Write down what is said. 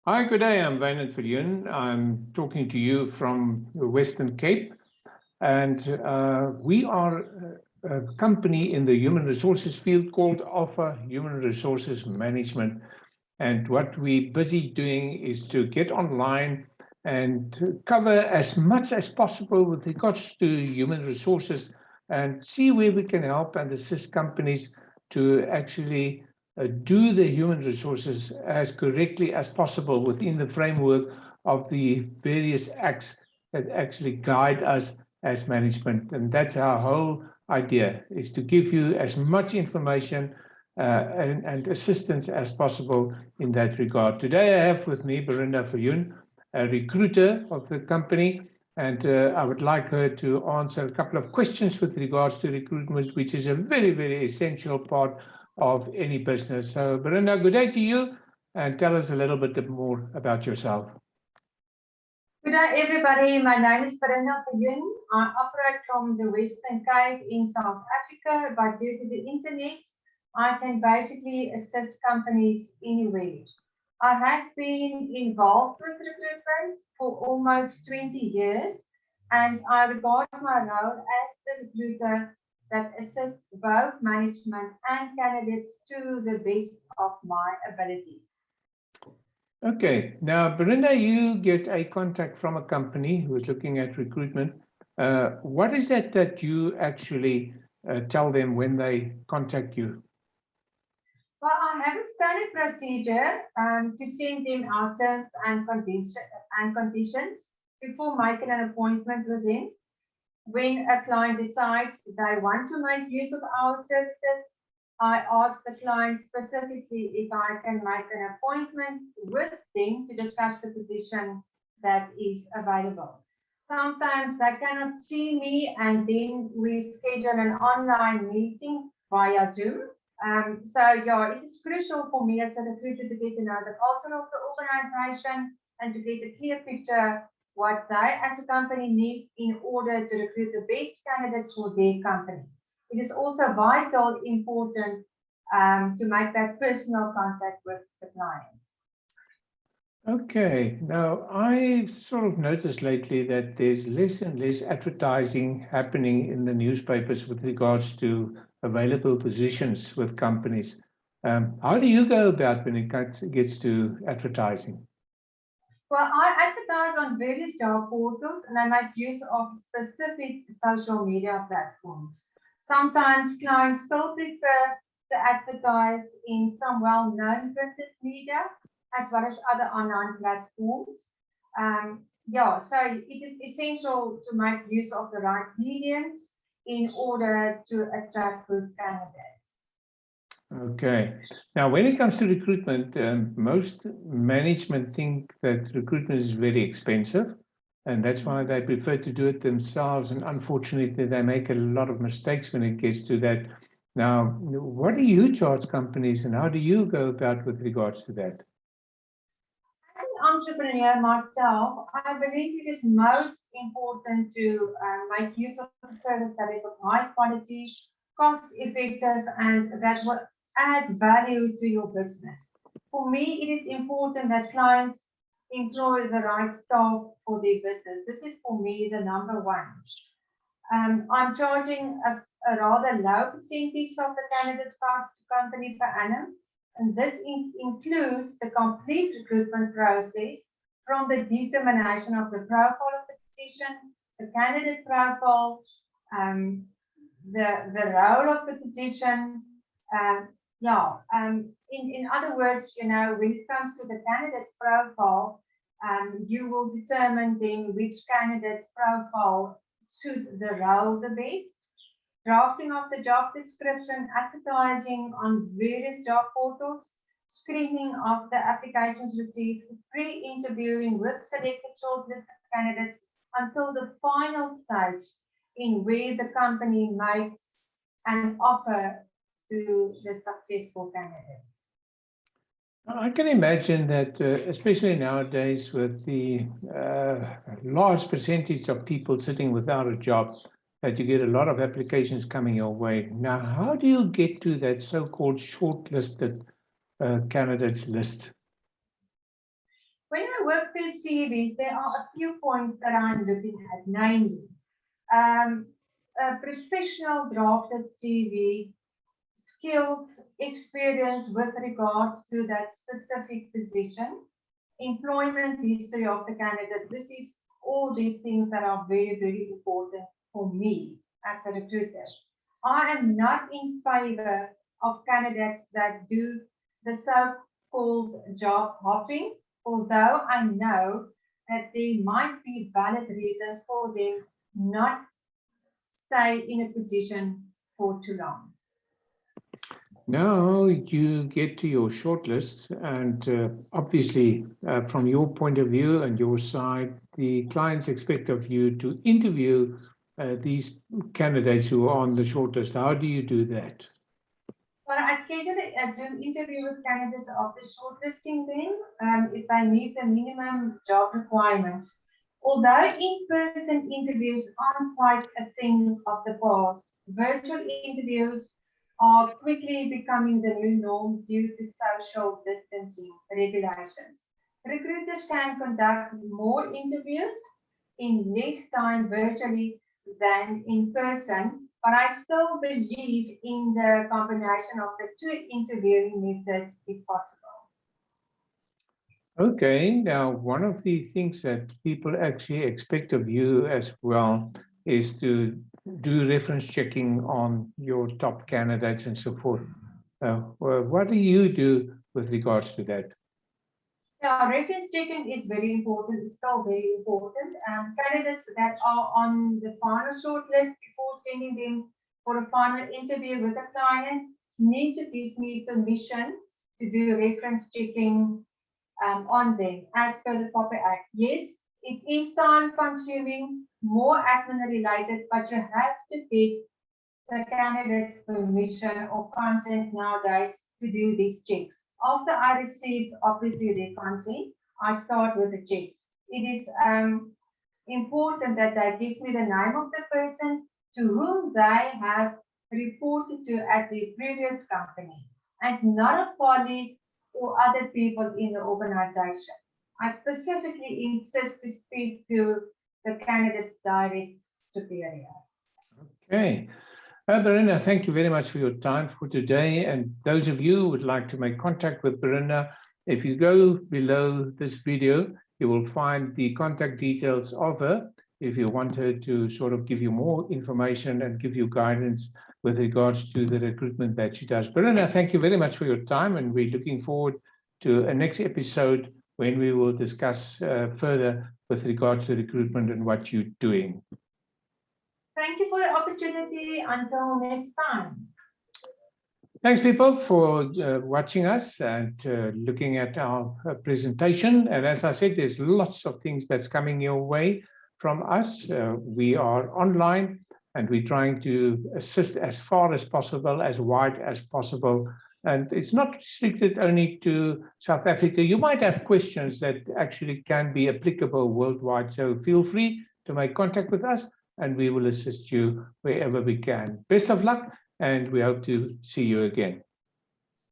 Hi, good day. I'm Wynand Viljoen. I'm talking to you from the Western Cape, and we are a company in the human resources field called Alpha Human Resources Management. And what we're busy doing is to get online and to cover as much as possible with regards to human resources and see where we can help and assist companies to actually do the human resources as correctly as possible within the framework of the various acts that actually guide us as management. And that's our whole idea, is to give you as much information and assistance as possible in that regard. Today I have with me Belinda Viljoen, a recruiter of the company, and I would like her to answer a couple of questions with regards to recruitment, which is a very, very essential part of any business. So Belinda, good day to you, and tell us a little bit more about yourself. Good day, everybody. My name is Belinda Viljoen. I operate from the Western Cape in South Africa, but due to the internet, I can basically assist companies anywhere. I have been involved with recruitment for almost 20 years, and I regard my role as the recruiter that assists both management and candidates to the best of my abilities. Okay, now Belinda, you get a contact from a company who is looking at recruitment. What is that you actually tell them when they contact you? Well, I have a standard procedure to send them our terms and conditions before making an appointment with them. When a client decides they want to make use of our services, I ask the client specifically if I can make an appointment with them to discuss the position that is available. Sometimes they cannot see me, and then we schedule an online meeting via Zoom. Yeah, it is crucial for me as a recruiter to get to know the culture of the organization and to get a clear picture what they as a company need in order to recruit the best candidates for their company. It is also vital important to make that personal contact with the client. Okay, now I sort of noticed lately that there's less and less advertising happening in the newspapers with regards to available positions with companies. How do you go about when it gets to advertising? Well, I advertise on various job portals and I make use of specific social media platforms. Sometimes clients still prefer to advertise in some well-known printed media as well as other online platforms. Yeah, so it is essential to make use of the right mediums in order to attract good candidates. Okay. Now, when it comes to recruitment, most management think that recruitment is very expensive, and that's why they prefer to do it themselves. And unfortunately, they make a lot of mistakes when it gets to that. Now, what do you charge companies, and how do you go about with regards to that? As an entrepreneur myself, I believe it is most important to make use of a service that is of high quality, cost effective, and that will add value to your business. For me, it is important that clients employ the right staff for their business. This is for me the number one. I'm charging a rather low percentage of the candidate's cost to company per annum. And this includes the complete recruitment process from the determination of the profile of the position, the candidate profile, the role of the position. In other words, you know, when it comes to the candidate's profile, you will determine then which candidate's profile suit the role the best. Drafting of the job description, advertising on various job portals, screening of the applications received, pre-interviewing with selected shortlisted candidates until the final stage in where the company makes an offer to the successful candidate. I can imagine that, especially nowadays with the large percentage of people sitting without a job, that you get a lot of applications coming your way. Now, how do you get to that so-called shortlisted candidates list? work through CVs, there are a few points that I'm looking at, namely, a professional drafted CV, skills, experience with regards to that specific position, employment history of the candidate. This is all these things that are very, very important for me as a recruiter. I am not in favor of candidates that do the so-called job hopping, although I know that there might be valid reasons for them not stay in a position for too long. Now you get to your shortlist, and obviously, from your point of view and your side, the clients expect of you to interview these candidates who are on the shortlist. How do you do that? Well, I schedule a Zoom interview with candidates after shortlisting them if they meet the minimum job requirements. Although in-person interviews aren't quite a thing of the past, virtual interviews are quickly becoming the new norm due to social distancing regulations. Recruiters can conduct more interviews in less time virtually than in person, but I still believe in the combination of the two interviewing methods if possible. Okay, now one of the things that people actually expect of you as well is to do reference checking on your top candidates and so forth. What do you do with regards to that? Yeah, reference checking is very important. It's still very important. Candidates that are on the final shortlist before sending them for a final interview with a client need to give me permission to do reference checking on them as per the Copy Act. Yes, it is time consuming, more admin related, but you have to get the candidate's permission or consent nowadays to do these checks. After I receive, obviously, their consent, I start with the checks. It is important that they give me the name of the person to whom they have reported to at the previous company and not a colleague or other people in the organization. I specifically insist to speak to the candidate's direct superior. Okay. Belinda, thank you very much for your time for today. And those of you who would like to make contact with Belinda, if you go below this video, you will find the contact details of her if you want her to sort of give you more information and give you guidance with regards to the recruitment that she does. Belinda, thank you very much for your time, and we're looking forward to a next episode when we will discuss further with regards to recruitment and what you're doing. Thank you for the opportunity. Until next time. Thanks, people, for watching us and looking at our presentation. And as I said, there's lots of things that's coming your way from us. We are online, and we're trying to assist as far as possible, as wide as possible. And it's not restricted only to South Africa. You might have questions that actually can be applicable worldwide. So feel free to make contact with us, and we will assist you wherever we can. Best of luck, and we hope to see you again.